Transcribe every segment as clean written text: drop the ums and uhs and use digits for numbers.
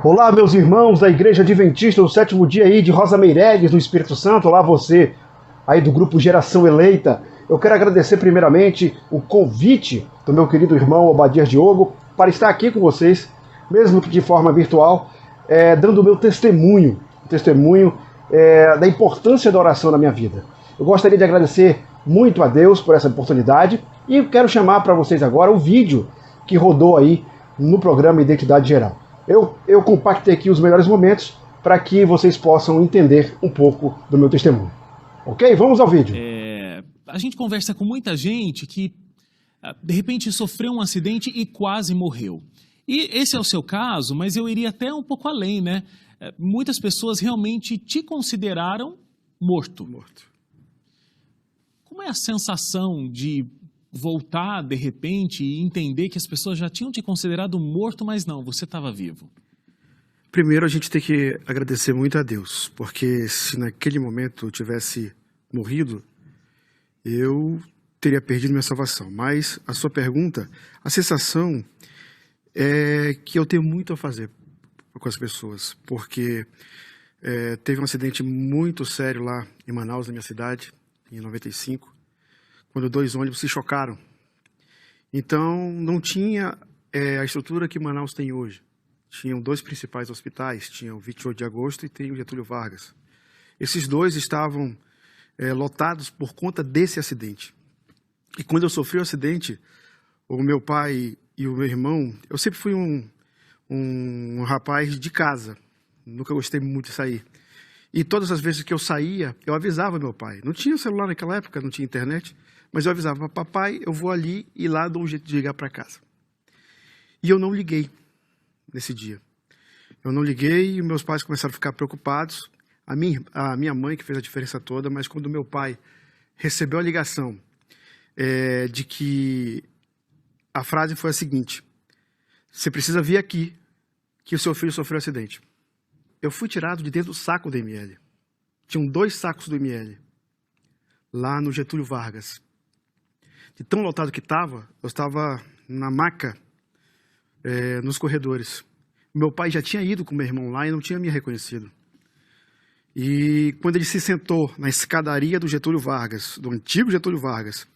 Olá, meus irmãos da Igreja Adventista do Sétimo Dia aí de Rosa Meireles, no Espírito Santo. Olá, você aí do grupo Geração Eleita. Eu quero agradecer primeiramente o convite do meu querido irmão Obadias Diogo para estar aqui com vocês, mesmo que de forma virtual, dando o meu testemunho da importância da oração na minha vida. Eu gostaria de agradecer muito a Deus por essa oportunidade e quero chamar para vocês agora o vídeo que rodou aí no programa Identidade Geral. Eu compactei aqui os melhores momentos para que vocês possam entender um pouco do meu testemunho. Ok? Vamos ao vídeo. A gente conversa com muita gente que, de repente, sofreu um acidente e quase morreu. E esse é o seu caso, mas eu iria até um pouco além, né? Muitas pessoas realmente te consideraram morto. Como é a sensação de voltar, de repente, e entender que as pessoas já tinham te considerado morto, mas não, você estava vivo? Primeiro, a gente tem que agradecer muito a Deus, porque se naquele momento eu tivesse morrido, eu teria perdido minha salvação. Mas a sua pergunta, a sensação é que eu tenho muito a fazer com as pessoas, porque teve um acidente muito sério lá em Manaus, na minha cidade, em 95, quando 2 ônibus se chocaram. Então, não tinha a estrutura que Manaus tem hoje. Tinham 2 principais hospitais, tinha o 28 de agosto e tem o Getúlio Vargas. Esses 2 estavam lotados por conta desse acidente. E quando eu sofri o acidente, o meu pai e o meu irmão, eu sempre fui um rapaz de casa, nunca gostei muito de sair. E todas as vezes que eu saía, eu avisava meu pai. Não tinha celular naquela época, não tinha internet, mas eu avisava, papai, eu vou ali e lá dou um jeito de ligar para casa. E eu não liguei nesse dia. Eu não liguei e meus pais começaram a ficar preocupados. A minha mãe que fez a diferença toda, mas quando meu pai recebeu a ligação de que a frase foi a seguinte: você precisa vir aqui que o seu filho sofreu um acidente. Eu fui tirado de dentro do saco do ML. Tinham 2 sacos do ML lá no Getúlio Vargas. De tão lotado que estava, eu estava na maca, nos corredores. Meu pai já tinha ido com meu irmão lá e não tinha me reconhecido. E quando ele se sentou na escadaria do Getúlio Vargas, do antigo Getúlio Vargas,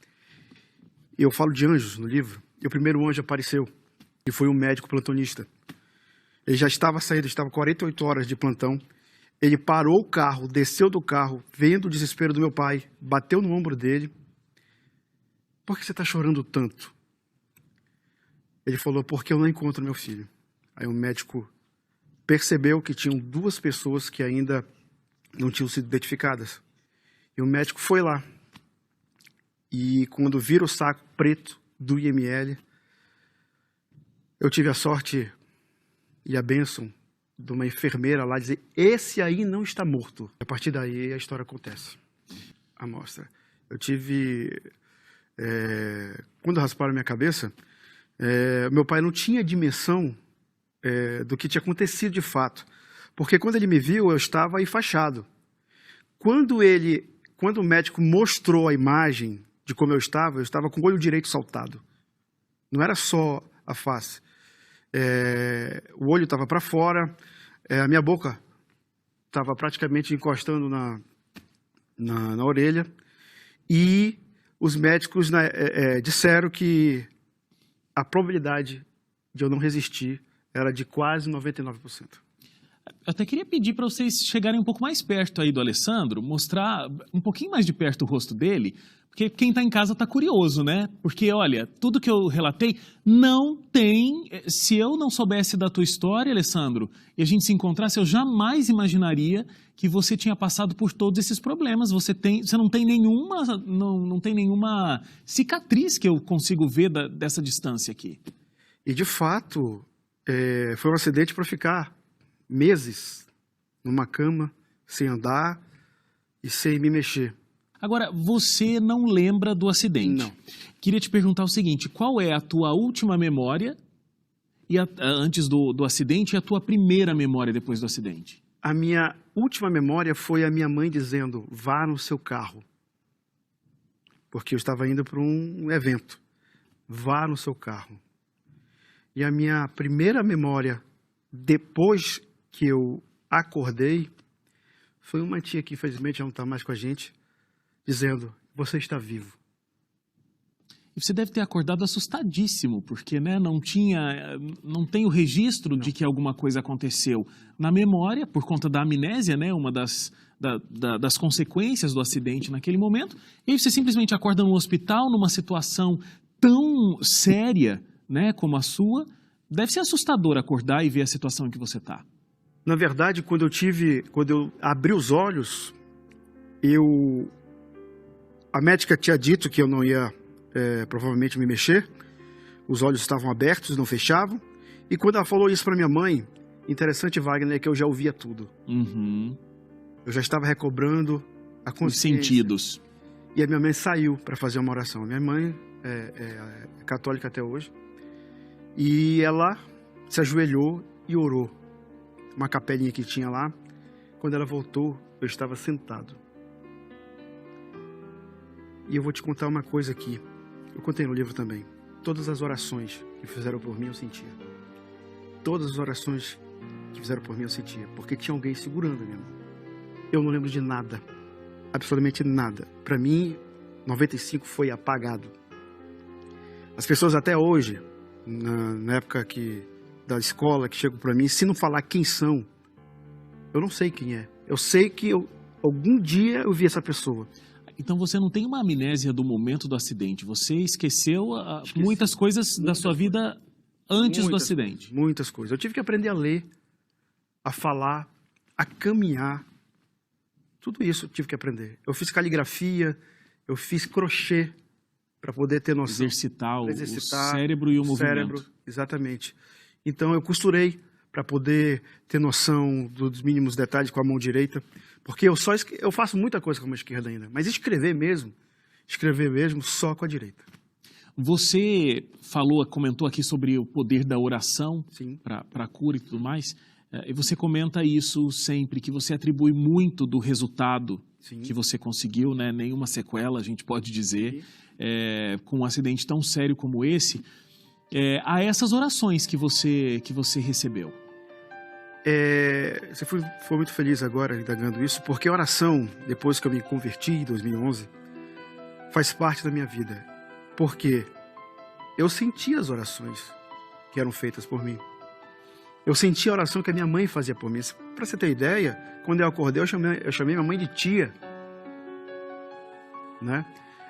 eu falo de anjos no livro, e o primeiro anjo apareceu, e foi um médico plantonista. Ele já estava saindo, estava 48 horas de plantão. Ele parou o carro, desceu do carro, vendo o desespero do meu pai, bateu no ombro dele. Por que você está chorando tanto? Ele falou, porque eu não encontro meu filho. Aí o médico percebeu que tinham 2 pessoas que ainda não tinham sido identificadas. E o médico foi lá. E quando vira o saco preto do IML, eu tive a sorte e a bênção de uma enfermeira lá dizer, esse aí não está morto. A partir daí a história acontece. A mostra. Eu tive... quando rasparam minha cabeça, meu pai não tinha dimensão do que tinha acontecido de fato. Porque quando ele me viu, eu estava enfaixado. Quando o médico mostrou a imagem de como eu estava com o olho direito saltado. Não era só a face. O olho estava para fora, a minha boca estava praticamente encostando na orelha. E os médicos disseram que a probabilidade de eu não resistir era de quase 99%. Eu até queria pedir para vocês chegarem um pouco mais perto aí do Alessandro, mostrar um pouquinho mais de perto o rosto dele, porque quem está em casa está curioso, né? Porque, olha, tudo que eu relatei não tem... Se eu não soubesse da tua história, Alessandro, e a gente se encontrasse, eu jamais imaginaria que você tinha passado por todos esses problemas. Você não tem nenhuma cicatriz que eu consigo ver dessa distância aqui. E, de fato, foi um acidente para ficar meses numa cama, sem andar e sem me mexer. Agora, você não lembra do acidente. Não. Queria te perguntar o seguinte, qual é a tua última memória antes do acidente e a tua primeira memória depois do acidente? A minha última memória foi a minha mãe dizendo, vá no seu carro. Porque eu estava indo para um evento. Vá no seu carro. E a minha primeira memória depois que eu acordei, foi uma tia que infelizmente já não está mais com a gente, dizendo, você está vivo. E você deve ter acordado assustadíssimo, porque né, não tem o registro de que alguma coisa aconteceu na memória, por conta da amnésia, né, uma das consequências do acidente naquele momento, e aí você simplesmente acorda no hospital, numa situação tão séria, né, como a sua. Deve ser assustador acordar e ver a situação em que você está. Na verdade, quando eu abri os olhos, a médica tinha dito que eu não ia provavelmente me mexer, os olhos estavam abertos, não fechavam, e quando ela falou isso para minha mãe, interessante, Wagner, é que eu já ouvia tudo. Uhum. Eu já estava recobrando a consciência. Os sentidos. E a minha mãe saiu para fazer uma oração. Minha mãe é católica até hoje, e ela se ajoelhou e orou. Uma capelinha que tinha lá. Quando ela voltou, eu estava sentado. E eu vou te contar uma coisa aqui. Eu contei no livro também. Todas as orações que fizeram por mim, eu sentia. Todas as orações que fizeram por mim, eu sentia. Porque tinha alguém segurando a minha mão. Eu não lembro de nada. Absolutamente nada. Para mim, 95 foi apagado. As pessoas até hoje, na época da escola, que chegam para mim, se não falar quem são, eu não sei quem é. Eu sei que algum dia eu vi essa pessoa. Então você não tem uma amnésia do momento do acidente. Você esqueceu muitas coisas da sua vida antes do acidente. Muitas coisas. Eu tive que aprender a ler, a falar, a caminhar. Tudo isso eu tive que aprender. Eu fiz caligrafia, eu fiz crochê para poder ter noção. Exercitar o cérebro e o movimento. Cérebro, exatamente. Então eu costurei para poder ter noção dos mínimos detalhes com a mão direita. Porque eu faço muita coisa com a mão esquerda ainda, mas escrever mesmo só com a direita. Você comentou aqui sobre o poder da oração para a cura e tudo mais, e você comenta isso sempre, que você atribui muito do resultado que você conseguiu, né? Nenhuma sequela, a gente pode dizer, com um acidente tão sério como esse, a essas orações que você recebeu. Você foi muito feliz agora indagando isso, porque a oração, depois que eu me converti em 2011, faz parte da minha vida. Porque eu senti as orações que eram feitas por mim. Eu senti a oração que a minha mãe fazia por mim. Para você ter ideia, quando eu acordei, eu chamei minha mãe de tia. Né?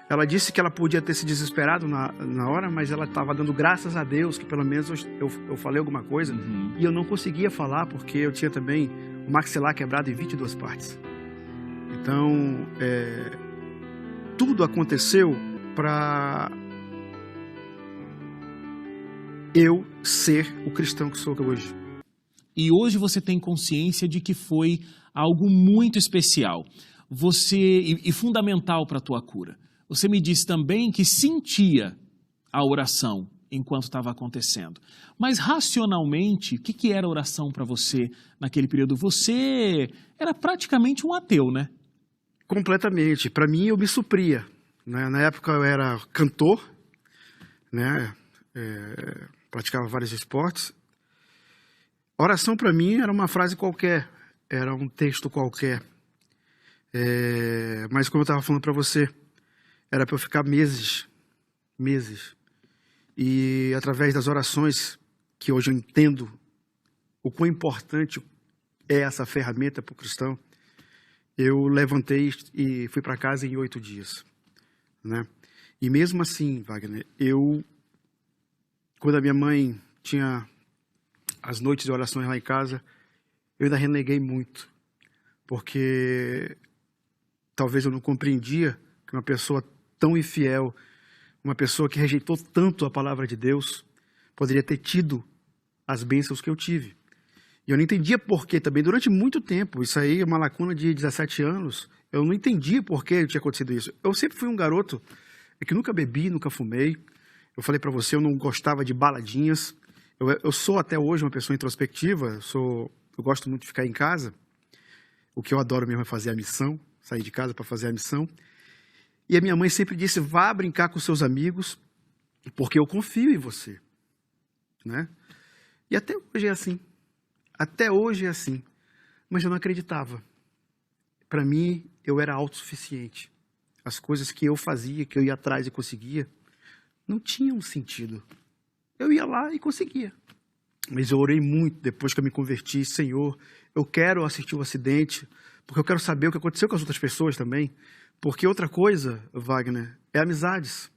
Ela disse que ela podia ter se desesperado na hora, mas ela estava dando graças a Deus que pelo menos eu falei alguma coisa. E eu não conseguia falar porque eu tinha também o maxilar quebrado em 22 partes. Então, tudo aconteceu para eu ser o cristão que sou hoje. E hoje você tem consciência de que foi algo muito especial e fundamental para a tua cura. Você me disse também que sentia a oração enquanto estava acontecendo. Mas racionalmente, o que era oração para você naquele período? Você era praticamente um ateu, né? Completamente. Para mim, eu me supria. Né? Na época, eu era cantor, né? Praticava vários esportes. Oração, para mim, era uma frase qualquer. Era um texto qualquer. Mas, como eu estava falando para você, era para eu ficar meses. E através das orações, que hoje eu entendo o quão importante é essa ferramenta para o cristão, eu levantei e fui para casa em 8 dias. Né? E mesmo assim, Wagner, quando a minha mãe tinha as noites de orações lá em casa, eu ainda reneguei muito. Porque talvez eu não compreendia que uma pessoa tão infiel, uma pessoa que rejeitou tanto a palavra de Deus, poderia ter tido as bênçãos que eu tive. E eu não entendia por quê também, durante muito tempo, isso aí é uma lacuna de 17 anos, eu não entendia por que tinha acontecido isso. Eu sempre fui um garoto que nunca bebi, nunca fumei. Eu falei para você, eu não gostava de baladinhas. Eu sou até hoje uma pessoa introspectiva, eu gosto muito de ficar em casa. O que eu adoro mesmo é fazer a missão, sair de casa para fazer a missão. E a minha mãe sempre disse, vá brincar com seus amigos, porque eu confio em você. Né? E até hoje é assim. Até hoje é assim. Mas eu não acreditava. Para mim, eu era autossuficiente. As coisas que eu fazia, que eu ia atrás e conseguia, não tinham sentido. Eu ia lá e conseguia. Mas eu orei muito depois que eu me converti. Senhor, eu quero assistir o acidente, porque eu quero saber o que aconteceu com as outras pessoas também. Porque outra coisa, Wagner, é amizades.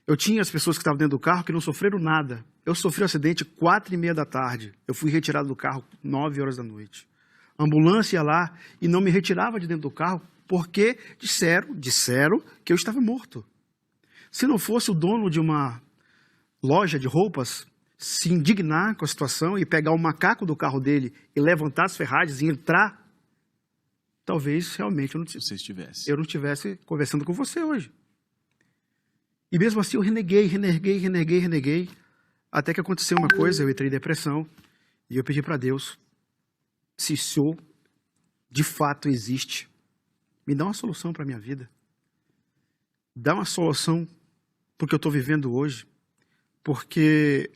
Eu tinha as pessoas que estavam dentro do carro que não sofreram nada. Eu sofri um acidente 4h30 da tarde. Eu fui retirado do carro 9 horas da noite. A ambulância ia lá e não me retirava de dentro do carro porque disseram que eu estava morto. Se não fosse o dono de uma loja de roupas se indignar com a situação e pegar o macaco do carro dele e levantar as ferragens e entrar, talvez realmente eu não estivesse conversando com você hoje. E mesmo assim eu reneguei, até que aconteceu uma coisa, eu entrei em depressão e eu pedi para Deus, se o Senhor de fato existe, me dá uma solução para a minha vida. Dá uma solução para o que eu estou vivendo hoje, porque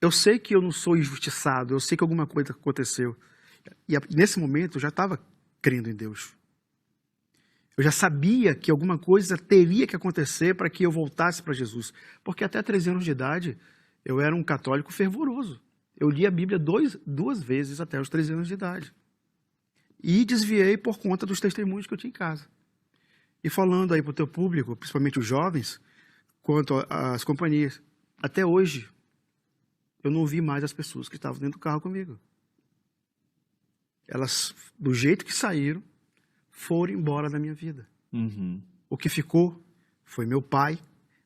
eu sei que eu não sou injustiçado, eu sei que alguma coisa aconteceu. E nesse momento eu já estava crendo em Deus. Eu já sabia que alguma coisa teria que acontecer para que eu voltasse para Jesus. Porque até 13 anos de idade, eu era um católico fervoroso. Eu li a Bíblia duas vezes até os 13 anos de idade. E desviei por conta dos testemunhos que eu tinha em casa. E falando aí para o teu público, principalmente os jovens, quanto às companhias, até hoje, eu não vi mais as pessoas que estavam dentro do carro comigo. Elas, do jeito que saíram, foram embora da minha vida. Uhum. O que ficou foi meu pai,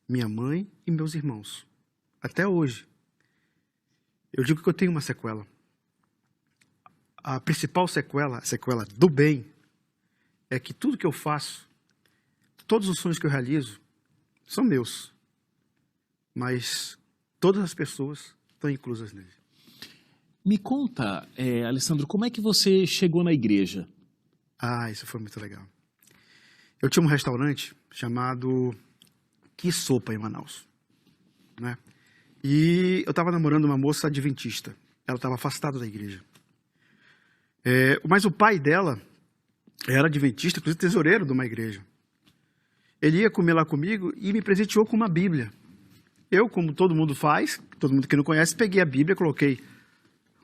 minha mãe e meus irmãos. Até hoje. Eu digo que eu tenho uma sequela. A principal sequela, a sequela do bem, é que tudo que eu faço, todos os sonhos que eu realizo, são meus. Mas todas as pessoas estão inclusas nele. Me conta, Alessandro, como é que você chegou na igreja? Ah, isso foi muito legal. Eu tinha um restaurante chamado Que Sopa em Manaus, né? E eu estava namorando uma moça adventista. Ela estava afastada da igreja. Mas o pai dela era adventista, inclusive tesoureiro de uma igreja. Ele ia comer lá comigo e me presenteou com uma Bíblia. Eu, como todo mundo faz, todo mundo que não conhece, peguei a Bíblia, coloquei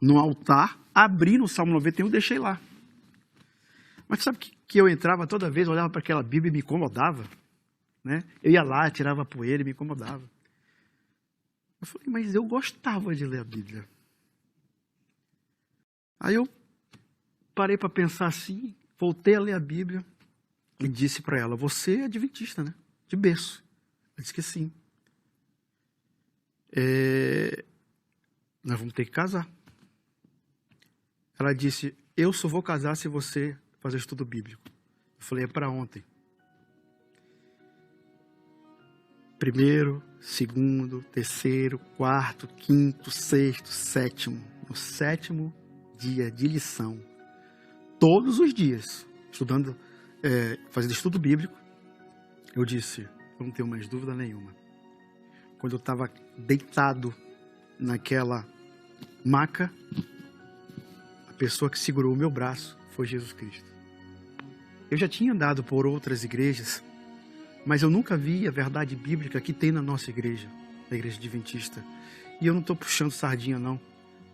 no altar, abri no Salmo 91 e deixei lá. Mas sabe que eu entrava toda vez, olhava para aquela Bíblia e me incomodava, né? Eu ia lá, tirava poeira e me incomodava. Eu falei, mas eu gostava de ler a Bíblia. Aí eu parei para pensar assim, voltei a ler a Bíblia e disse para ela, você é adventista, né? De berço. Ela disse que sim. Nós vamos ter que casar. Ela disse, eu só vou casar se você fazer estudo bíblico. Eu falei, é para ontem. 1º, 2º, 3º, 4º, 5º, 6º, 7º. No 7º dia de lição. Todos os dias, estudando, fazendo estudo bíblico, eu disse, eu não tenho mais dúvida nenhuma. Quando eu estava deitado naquela maca, a pessoa que segurou o meu braço foi Jesus Cristo. Eu já tinha andado por outras igrejas, mas eu nunca vi a verdade bíblica que tem na nossa igreja, na igreja adventista. E eu não estou puxando sardinha, não.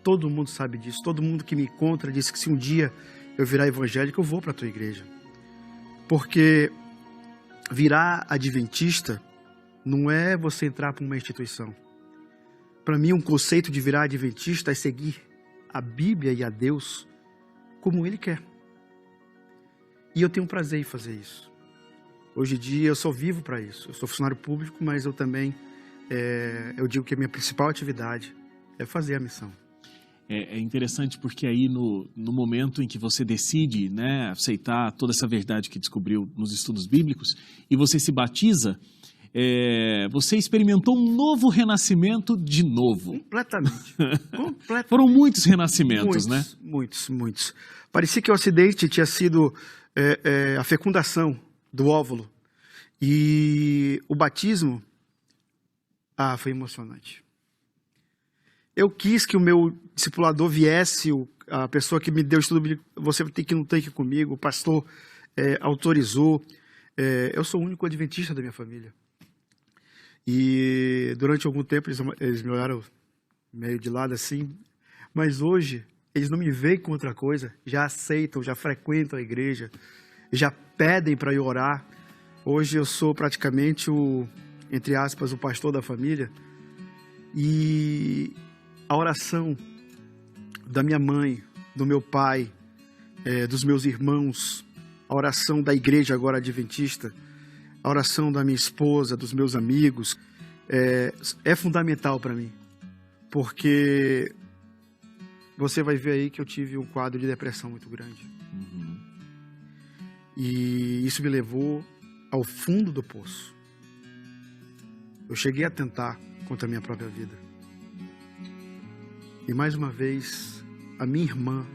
Todo mundo sabe disso. Todo mundo que me encontra diz que se um dia eu virar evangélico, eu vou para a tua igreja. Porque virar adventista não é você entrar para uma instituição. Para mim, um conceito de virar adventista é seguir a Bíblia e a Deus como Ele quer. E eu tenho prazer em fazer isso. Hoje em dia, eu só vivo para isso. Eu sou funcionário público, mas eu também, eu digo que a minha principal atividade é fazer a missão. É interessante porque aí no momento em que você decide, né, aceitar toda essa verdade que descobriu nos estudos bíblicos e você se batiza, você experimentou um novo renascimento de novo. Completamente. Foram muitos renascimentos, né? Muitos. Parecia que o acidente tinha sido a fecundação do óvulo. E o batismo, foi emocionante. Eu quis que o meu discipulador viesse, a pessoa que me deu estudo bíblico, você tem que ir no tanque comigo, o pastor autorizou. Eu sou o único adventista da minha família. E durante algum tempo eles me olharam meio de lado assim, mas hoje eles não me veem com outra coisa, já aceitam, já frequentam a igreja, já pedem para eu orar. Hoje eu sou praticamente entre aspas, o pastor da família. E a oração da minha mãe, do meu pai, dos meus irmãos, a oração da igreja agora adventista, a oração da minha esposa, dos meus amigos, é fundamental para mim. Porque você vai ver aí que eu tive um quadro de depressão muito grande. Uhum. E isso me levou ao fundo do poço. Eu cheguei a tentar contra a minha própria vida. E mais uma vez, a minha irmã,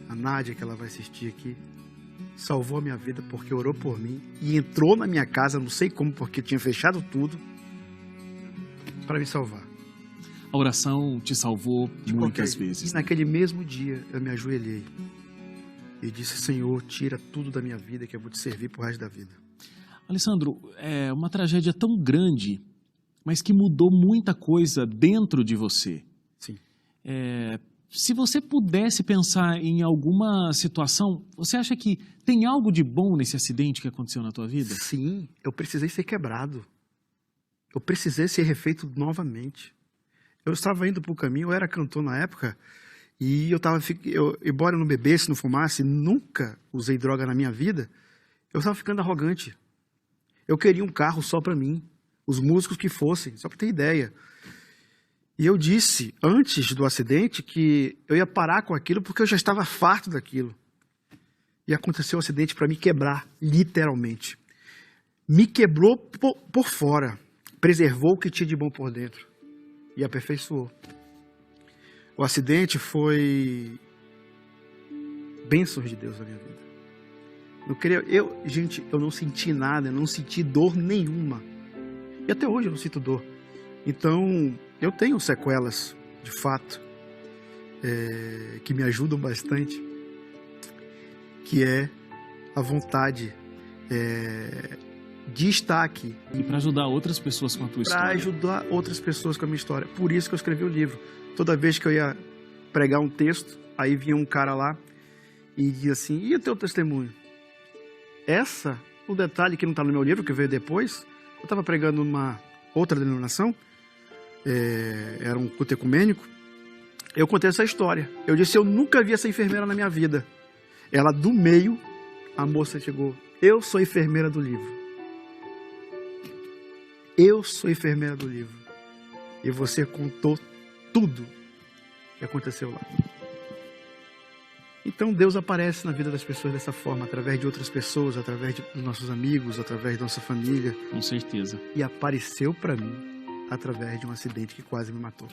a Nádia, que ela vai assistir aqui, salvou a minha vida porque orou por mim e entrou na minha casa, não sei como, porque tinha fechado tudo, para me salvar. A oração te salvou muitas vezes. E naquele mesmo dia eu me ajoelhei e disse: Senhor, tira tudo da minha vida que eu vou te servir pro resto da vida. Alessandro, é uma tragédia tão grande, mas que mudou muita coisa dentro de você. Sim. Se você pudesse pensar em alguma situação, você acha que tem algo de bom nesse acidente que aconteceu na tua vida? Sim, eu precisei ser quebrado. Eu precisei ser refeito novamente. Eu estava indo para o caminho, eu era cantor na época, e embora eu não bebesse, não fumasse, nunca usei droga na minha vida, eu estava ficando arrogante. Eu queria um carro só para mim, os músicos que fossem, só para ter ideia. E eu disse, antes do acidente, que eu ia parar com aquilo porque eu já estava farto daquilo. E aconteceu o acidente para me quebrar, literalmente. Me quebrou por fora, preservou o que tinha de bom por dentro e aperfeiçoou. O acidente foi bênçãos de Deus na minha vida. Eu não senti nada, eu não senti dor nenhuma. E até hoje eu não sinto dor. Então, eu tenho sequelas, de fato, que me ajudam bastante, que é a vontade de estar aqui. E para ajudar outras pessoas com a tua história. Para ajudar outras pessoas com a minha história. Por isso que eu escrevi o livro. Toda vez que eu ia pregar um texto, aí vinha um cara lá e dizia assim: e o teu testemunho? O detalhe que não está no meu livro, que veio depois, eu estava pregando numa outra denominação, era um culto ecumênico, eu contei essa história. Eu disse: eu nunca vi essa enfermeira na minha vida. Ela, do meio, a moça chegou: eu sou enfermeira do livro. Eu sou enfermeira do livro. E você contou tudo que aconteceu lá. Então Deus aparece na vida das pessoas dessa forma, através de outras pessoas, através dos nossos amigos, através da nossa família. Com certeza. E apareceu para mim através de um acidente que quase me matou.